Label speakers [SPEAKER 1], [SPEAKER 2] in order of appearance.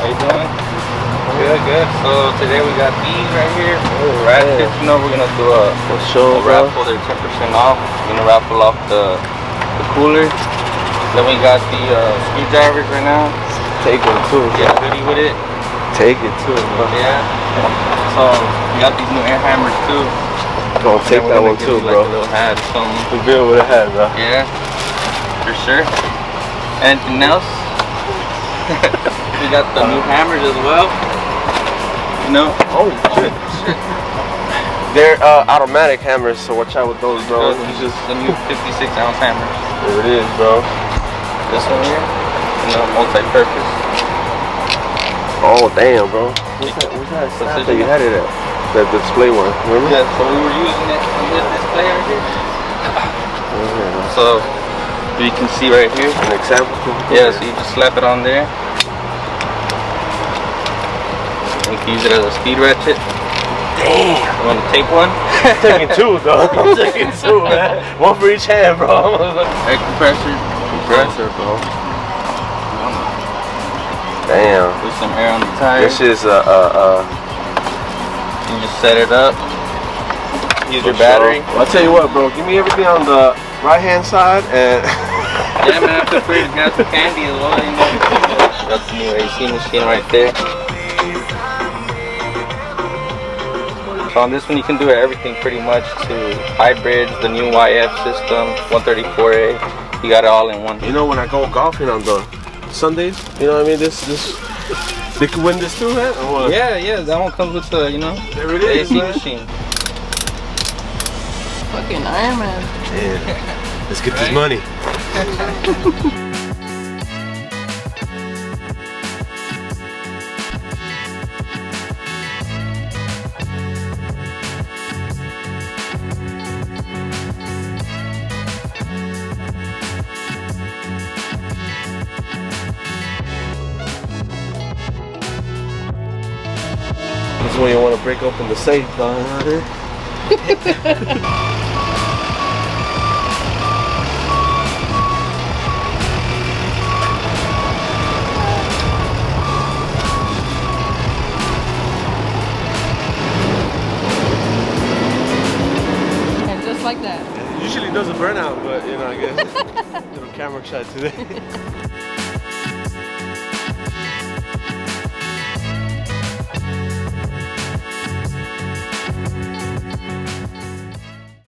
[SPEAKER 1] you doing? Good, good. So today we got these right here. Ratchets, you know, we're gonna do a raffle. They're 10% off. We're gonna raffle off the cooler. Then we got the screwdrivers right now.
[SPEAKER 2] Take them too.
[SPEAKER 1] Get hoodie with it.
[SPEAKER 2] Take it too, bro.
[SPEAKER 1] Yeah. So we got these new air hammers too.
[SPEAKER 2] Gonna take that one too, bro.
[SPEAKER 1] Like a little hat or something.
[SPEAKER 2] We build with a hat, bro.
[SPEAKER 1] Yeah, for sure. Anything else? We got the new hammers as well. You know?
[SPEAKER 2] Oh shit. They're automatic hammers, so watch out with those, bro.
[SPEAKER 1] It's just the new 56-ounce hammers.
[SPEAKER 2] There it is, bro.
[SPEAKER 1] This one here, you know, multi-purpose.
[SPEAKER 2] Oh damn, bro. What's that snap that you had it at? The display one, remember?
[SPEAKER 1] Yeah, so we were using it on this display right here. So you can see right here.
[SPEAKER 2] An example?
[SPEAKER 1] Yeah, so you just slap it on there. You can use it as a speed ratchet.
[SPEAKER 2] Damn!
[SPEAKER 1] You want to take one?
[SPEAKER 2] I'm taking two, though. I'm taking two, man. One for each hand, bro.
[SPEAKER 1] Air compressor.
[SPEAKER 2] Bro. Damn.
[SPEAKER 1] Put some air on the tire.
[SPEAKER 2] This is
[SPEAKER 1] You just set it up. Use your battery.
[SPEAKER 2] I'll tell you what, bro. Give me everything on the right-hand side and.
[SPEAKER 1] Yeah, man. Feel free to have some candy as well. You know. That's the new AC machine right there. So on this one you can do everything pretty much to hybrids, the new YF system, 134A. You got it all in one.
[SPEAKER 2] You know, when I go golfing on the Sundays, you know what I mean? This they can win this too, man? Or what?
[SPEAKER 1] Yeah, that one comes with the, you know,
[SPEAKER 2] there it is,
[SPEAKER 1] AC
[SPEAKER 2] man.
[SPEAKER 1] machine.
[SPEAKER 3] Fucking Iron Man.
[SPEAKER 2] Yeah. Let's get this money. This is when you want to break open the safe, dog.
[SPEAKER 3] And just like that.
[SPEAKER 2] Usually does a burnout, but you know, I guess little camera shot today.